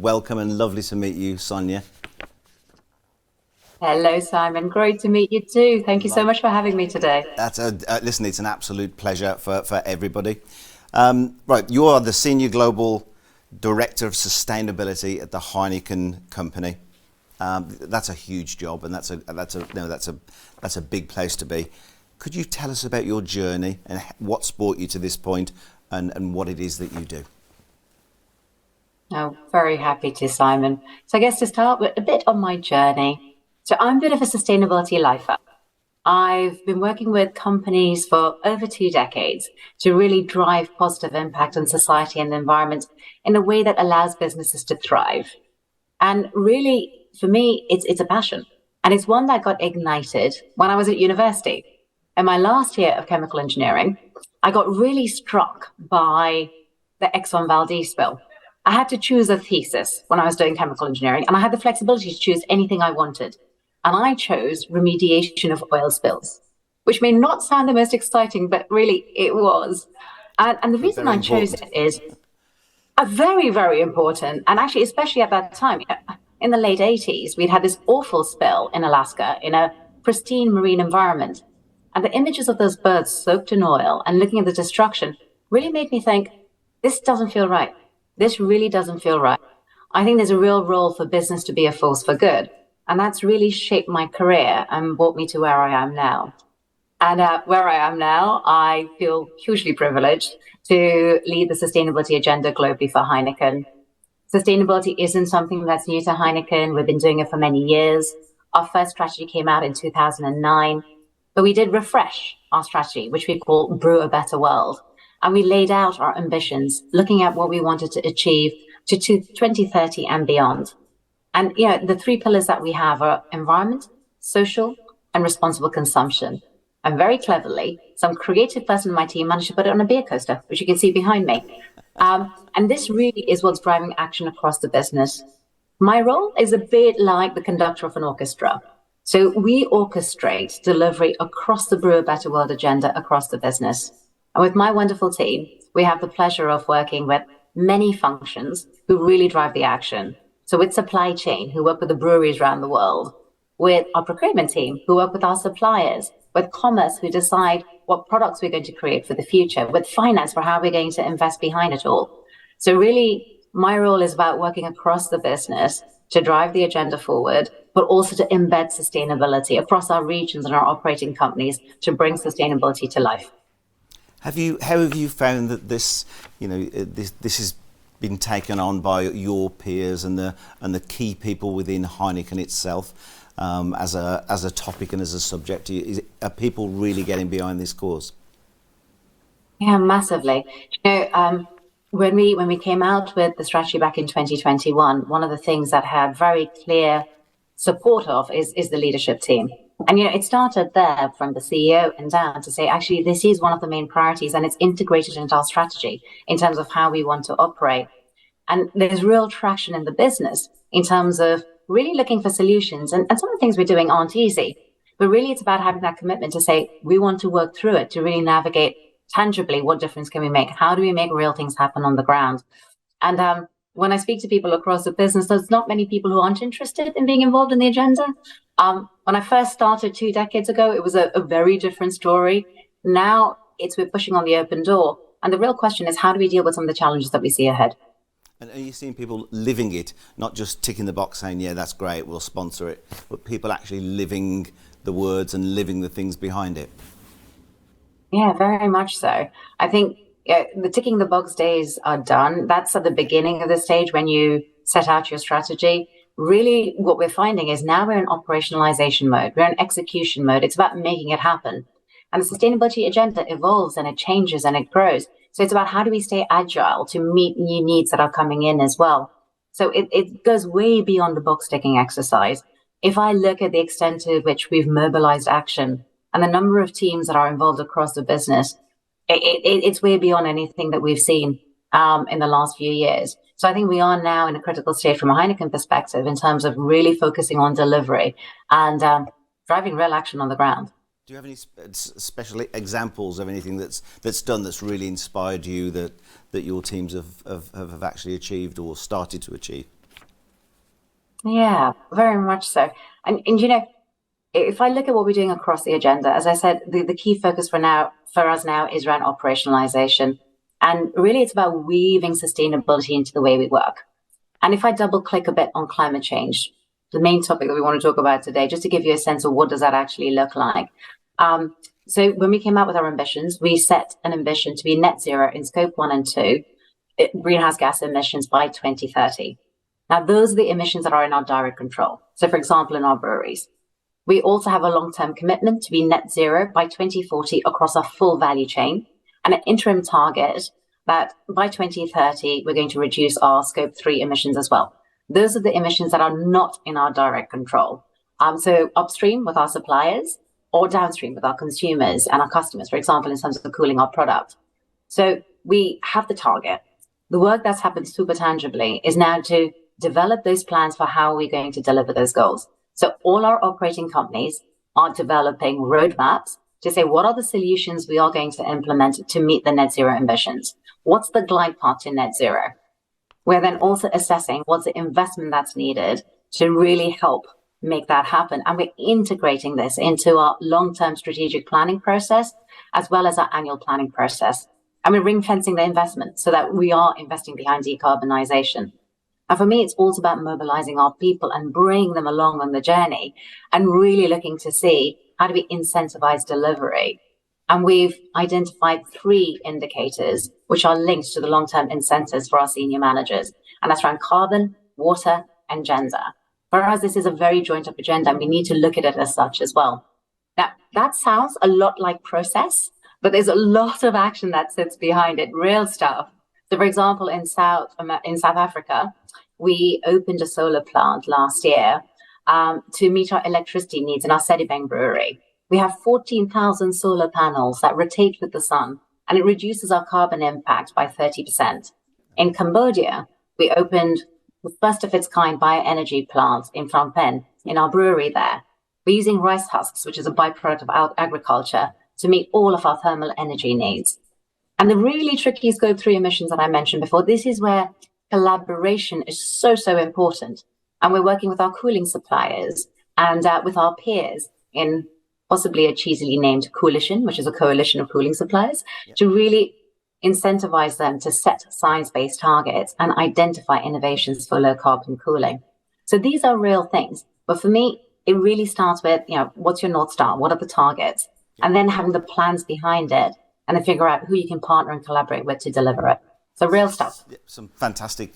welcome and lovely to meet you, Sonia. Hello, Simon. Great to meet you too. Thank you so much for having me today. Listen, it's an absolute pleasure for everybody. Right, you are the Senior Global Director of Sustainability at the Heineken Company. That's a huge job, and that's a big place to be. Could you tell us about your journey and what's brought you to this point, and what it is that you do? Oh, very happy to, Simon. So I guess to start with a bit on my journey. So I'm a bit of a sustainability lifer. I've been working with companies for over 2 decades to really drive positive impact on society and the environment in a way that allows businesses to thrive. And really, for me, it's a passion. And it's one that got ignited when I was at university. In my last year of chemical engineering, I got really struck by the Exxon Valdez spill. I had to choose a thesis when I was doing chemical engineering, and I had the flexibility to choose anything I wanted. And I chose remediation of oil spills, which may not sound the most exciting, but really it was. And the But reason very I chose important. it is very, very important. And actually, especially at that time, in the late 80s, we'd had this awful spill in Alaska in a pristine marine environment. And the images of those birds soaked in oil and looking at the destruction really made me think, this doesn't feel right. This really doesn't feel right. I think there's a real role for business to be a force for good. And that's really shaped my career and brought me to where I am now. And where I am now, I feel hugely privileged to lead the sustainability agenda globally for Heineken. Sustainability isn't something that's new to Heineken. We've been doing it for many years. Our first strategy came out in 2009, but we did refresh our strategy, which we call Brew a Better World. And we laid out our ambitions, looking at what we wanted to achieve to 2030 and beyond. And the three pillars that we have are environment, social, and responsible consumption. And very cleverly, some creative person in my team managed to put it on a beer coaster, which you can see behind me. And this really is what's driving action across the business. My role is a bit like the conductor of an orchestra. So we orchestrate delivery across the Brew a Better World agenda across the business. And with my wonderful team, we have the pleasure of working with many functions who really drive the action. So with supply chain, who work with the breweries around the world, with our procurement team, who work with our suppliers, with commerce, who decide what products we're going to create for the future, with finance for how we're going to invest behind it all. So really, my role is about working across the business to drive the agenda forward, but also to embed sustainability across our regions and our operating companies to bring sustainability to life. How have you found that this has been taken on by your peers and the key people within Heineken itself as a topic and as a subject? Are people really getting behind this cause? Yeah, massively. When we came out with the strategy back in 2021, one of the things that had very clear support of is the leadership team. And it started there from the CEO and down to say, actually, this is one of the main priorities, and it's integrated into our strategy in terms of how we want to operate. And there's real traction in the business in terms of really looking for solutions. And some of the things we're doing aren't easy, but really it's about having that commitment to say, we want to work through it to really navigate tangibly what difference can we make? How do we make real things happen on the ground? And when I speak to people across the business, there's not many people who aren't interested in being involved in the agenda. When I first started 2 decades ago, it was a very different story. Now we're pushing on the open door. And the real question is, how do we deal with some of the challenges that we see ahead? And are you seeing people living it, not just ticking the box saying, yeah, that's great, we'll sponsor it, but people actually living the words and living the things behind it? Yeah, very much so. I think the ticking the box days are done. That's at the beginning of the stage when you set out your strategy. Really, what we're finding is now we're in operationalization mode. We're in execution mode. It's about making it happen. And the sustainability agenda evolves and it changes and it grows. So it's about how do we stay agile to meet new needs that are coming in as well. So it goes way beyond the box ticking exercise. If I look at the extent to which we've mobilized action and the number of teams that are involved across the business, it's way beyond anything that we've seen in the last few years. So I think we are now in a critical stage from a Heineken perspective in terms of really focusing on delivery and driving real action on the ground. Do you have any special examples of anything that's done that's really inspired you that your teams have actually achieved or started to achieve? Yeah, very much so. And if I look at what we're doing across the agenda, as I said, the key focus for us now is around operationalization. And really it's about weaving sustainability into the way we work. And if I double click a bit on climate change, the main topic that we want to talk about today, just to give you a sense of what does that actually look like. So when we came out with our ambitions, we set an ambition to be net zero in scope 1 and 2 greenhouse gas emissions by 2030. Now, those are the emissions that are in our direct control. So, for example, in our breweries, we also have a long-term commitment to be net zero by 2040 across our full value chain, and an interim target that by 2030, we're going to reduce our scope 3 emissions as well. Those are the emissions that are not in our direct control. So upstream with our suppliers or downstream with our consumers and our customers, for example, in terms of cooling our product. So we have the target. The work that's happened super tangibly is now to develop those plans for how we're going to deliver those goals. So all our operating companies are developing roadmaps to say what are the solutions we are going to implement to meet the net zero ambitions. What's the glide path to net zero? We're then also assessing what's the investment that's needed to really help make that happen. And we're integrating this into our long-term strategic planning process, as well as our annual planning process. And we're ring fencing the investment so that we are investing behind decarbonization. And for me, it's also about mobilizing our people and bringing them along on the journey and really looking to see how do we incentivize delivery. And we've identified 3 indicators which are linked to the long-term incentives for our senior managers. And that's around carbon, water, and gender. For us, this is a very joint up agenda, and we need to look at it as such as well. Now, that sounds a lot like process, but there's a lot of action that sits behind it, real stuff. So, for example, in South Africa, we opened a solar plant last year to meet our electricity needs in our Sedibeng brewery. We have 14,000 solar panels that rotate with the sun, and it reduces our carbon impact by 30%. In Cambodia, we opened the first of its kind bioenergy plant in Phnom Penh in our brewery there. We're using rice husks, which is a byproduct of agriculture, to meet all of our thermal energy needs. And the really tricky scope 3 emissions that I mentioned before, this is where collaboration is so, so important. And we're working with our cooling suppliers and with our peers in possibly a cheesily named coalition, which is a coalition of cooling suppliers, to really incentivize them to set science-based targets and identify innovations for low carbon cooling. So these are real things. But for me, it really starts with, what's your North Star? What are the targets? And then having the plans behind it and then figure out who you can partner and collaborate with to deliver it. So real stuff. Some fantastic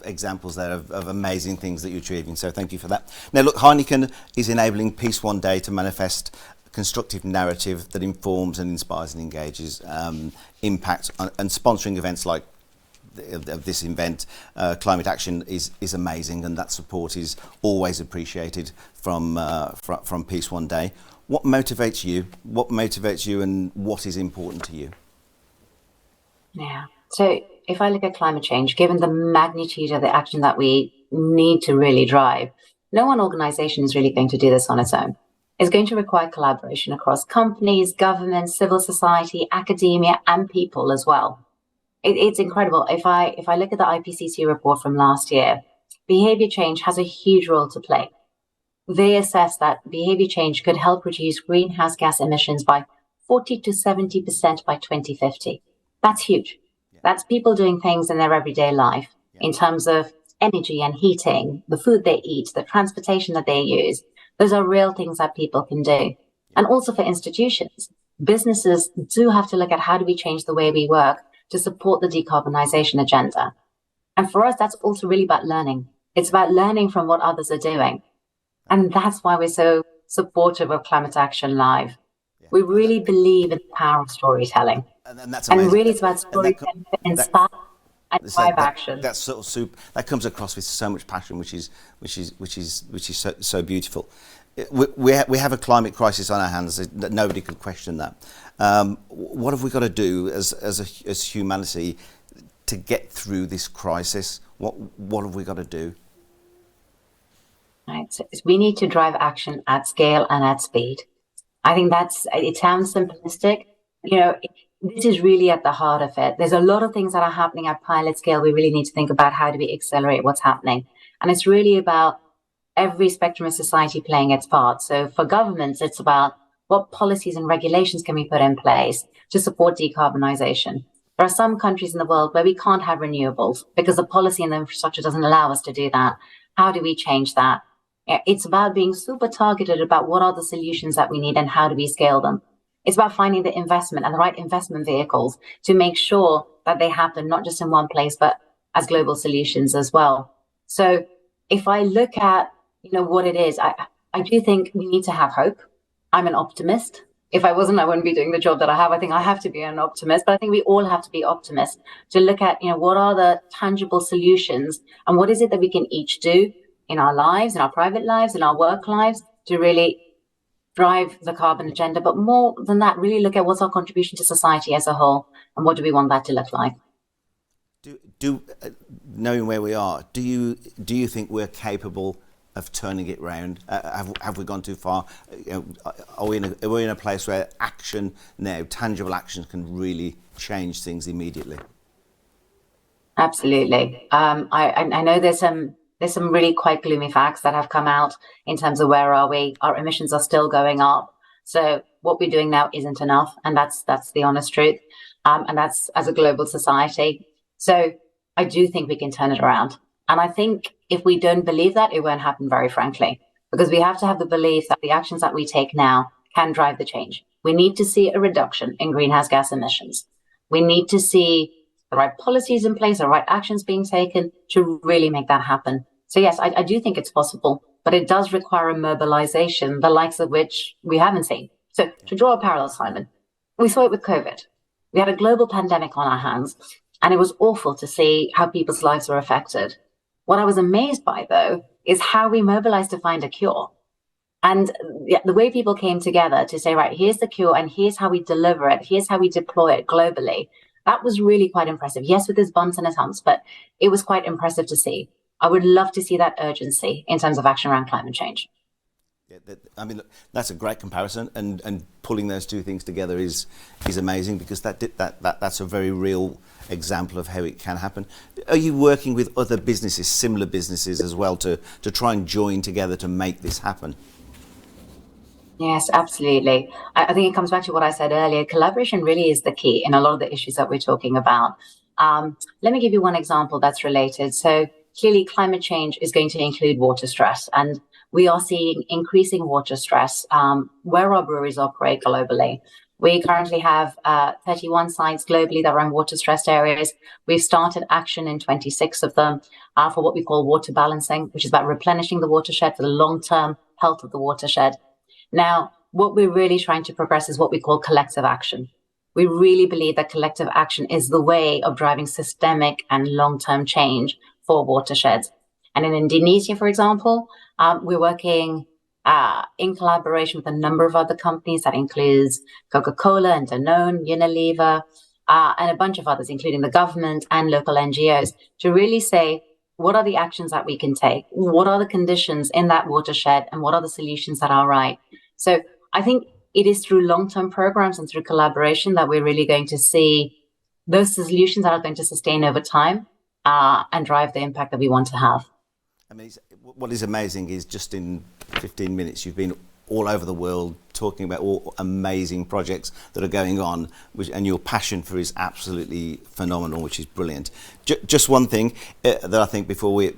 examples there of amazing things that you're achieving. So thank you for that. Now, look, Heineken is enabling Peace One Day to manifest a constructive narrative that informs and inspires and engages impact and sponsoring events like this event. Climate action is amazing, and that support is always appreciated from Peace One Day. What motivates you? What motivates you, and what is important to you? Yeah. So if I look at climate change, given the magnitude of the action that we need to really drive, no one organization is really going to do this on its own. It's going to require collaboration across companies, governments, civil society, academia, and people as well. It's incredible. If I look at the IPCC report from last year, behavior change has a huge role to play. They assess that behavior change could help reduce greenhouse gas emissions by 40 to 70% by 2050. That's huge. That's people doing things in their everyday life in terms of energy and heating, the food they eat, the transportation that they use. Those are real things that people can do. And also for institutions, businesses do have to look at how do we change the way we work to support the decarbonization agenda. And for us, that's also really about learning. It's about learning from what others are doing. And that's why we're so supportive of Climate Action Live. We really believe in the power of storytelling. And that's amazing. And really, it's about storytelling to inspire and drive action. That's sort of soup. That comes across with so much passion, which is so beautiful. We have a climate crisis on our hands. Nobody could question that. What have we got to do as humanity to get through this crisis? What have we got to do? Right. So we need to drive action at scale and at speed. I think it sounds simplistic. This is really at the heart of it. There's a lot of things that are happening at pilot scale. We really need to think about how do we accelerate what's happening. And it's really about every spectrum of society playing its part. So for governments, it's about what policies and regulations can we put in place to support decarbonization. There are some countries in the world where we can't have renewables because the policy and the infrastructure doesn't allow us to do that. How do we change that? It's about being super targeted about what are the solutions that we need and how do we scale them. It's about finding the investment and the right investment vehicles to make sure that they happen not just in one place, but as global solutions as well. So if I look at, what it is, I do think we need to have hope. I'm an optimist. If I wasn't, I wouldn't be doing the job that I have. I think I have to be an optimist, but I think we all have to be optimists to look at, what are the tangible solutions and what is it that we can each do in our lives, in our private lives, in our work lives to really drive the carbon agenda. But more than that, really look at what's our contribution to society as a whole and what do we want that to look like. Knowing where we are, do you think we're capable of turning it round? Have we gone too far? Are we in a place where action now, tangible action, can really change things immediately? Absolutely. I know there's some really quite gloomy facts that have come out in terms of where are we. Our emissions are still going up. So what we're doing now isn't enough, and that's the honest truth. And that's as a global society. So I do think we can turn it around. And I think if we don't believe that, it won't happen, very frankly, because we have to have the belief that the actions that we take now can drive the change. We need to see a reduction in greenhouse gas emissions. We need to see the right policies in place, the right actions being taken to really make that happen. So yes, I do think it's possible, but it does require a mobilization, the likes of which we haven't seen. So to draw a parallel, Simon, we saw it with COVID. We had a global pandemic on our hands, and it was awful to see how people's lives were affected. What I was amazed by, though, is how we mobilized to find a cure. And the way people came together to say, right, here's the cure and here's how we deliver it. Here's how we deploy it globally. That was really quite impressive. Yes, with its bumps and its humps, but it was quite impressive to see. I would love to see that urgency in terms of action around climate change. Yeah, look, that's a great comparison, and pulling those two things together is amazing, because that's a very real example of how it can happen. Are you working with other businesses, similar businesses as well, to try and join together to make this happen? Yes, absolutely. I think it comes back to what I said earlier. Collaboration really is the key in a lot of the issues that we're talking about. Let me give you one example that's related. So clearly climate change is going to include water stress, and we are seeing increasing water stress where our breweries operate globally. We currently have 31 sites globally that are in water-stressed areas. We've started action in 26 of them for what we call water balancing, which is about replenishing the watershed for the long-term health of the watershed. Now, what we're really trying to progress is what we call collective action. We really believe that collective action is the way of driving systemic and long-term change for watersheds. And in Indonesia, for example, we're working in collaboration with a number of other companies. That includes Coca-Cola and Danone, Unilever, and a bunch of others, including the government and local NGOs, to really say, what are the actions that we can take? What are the conditions in that watershed? And what are the solutions that are right? So I think it is through long-term programs and through collaboration that we're really going to see those solutions that are going to sustain over time and drive the impact that we want to have. I mean, what is amazing is just in 15 minutes, you've been all over the world talking about all amazing projects that are going on, and your passion for it is absolutely phenomenal, which is brilliant. Just one thing that I think before we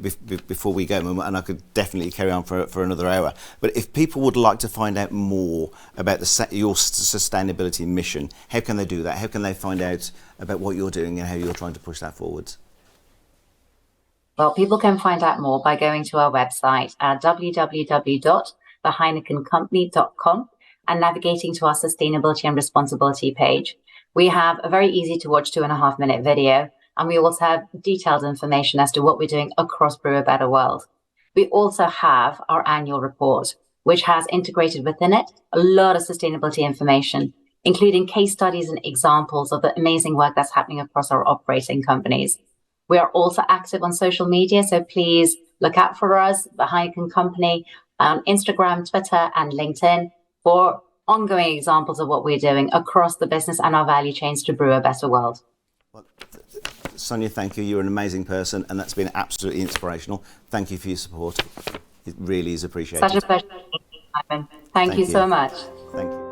go, and I could definitely carry on for another hour, but if people would like to find out more about your sustainability mission, how can they do that? How can they find out about what you're doing and how you're trying to push that forward? Well, people can find out more by going to our website at www.theheinekencompany.com and navigating to our sustainability and responsibility page. We have a very easy to watch 2.5-minute video, and we also have detailed information as to what we're doing across Brew a Better World. We also have our annual report, which has integrated within it a lot of sustainability information, including case studies and examples of the amazing work that's happening across our operating companies. We are also active on social media, so please look out for us, the Heineken Company, on Instagram, Twitter, and LinkedIn for ongoing examples of what we're doing across the business and our value chains to brew a better world. Well, Sonia, thank you. You're an amazing person, and that's been absolutely inspirational. Thank you for your support. It really is appreciated. Such a pleasure, Simon. Thank you you. so much. Thank you.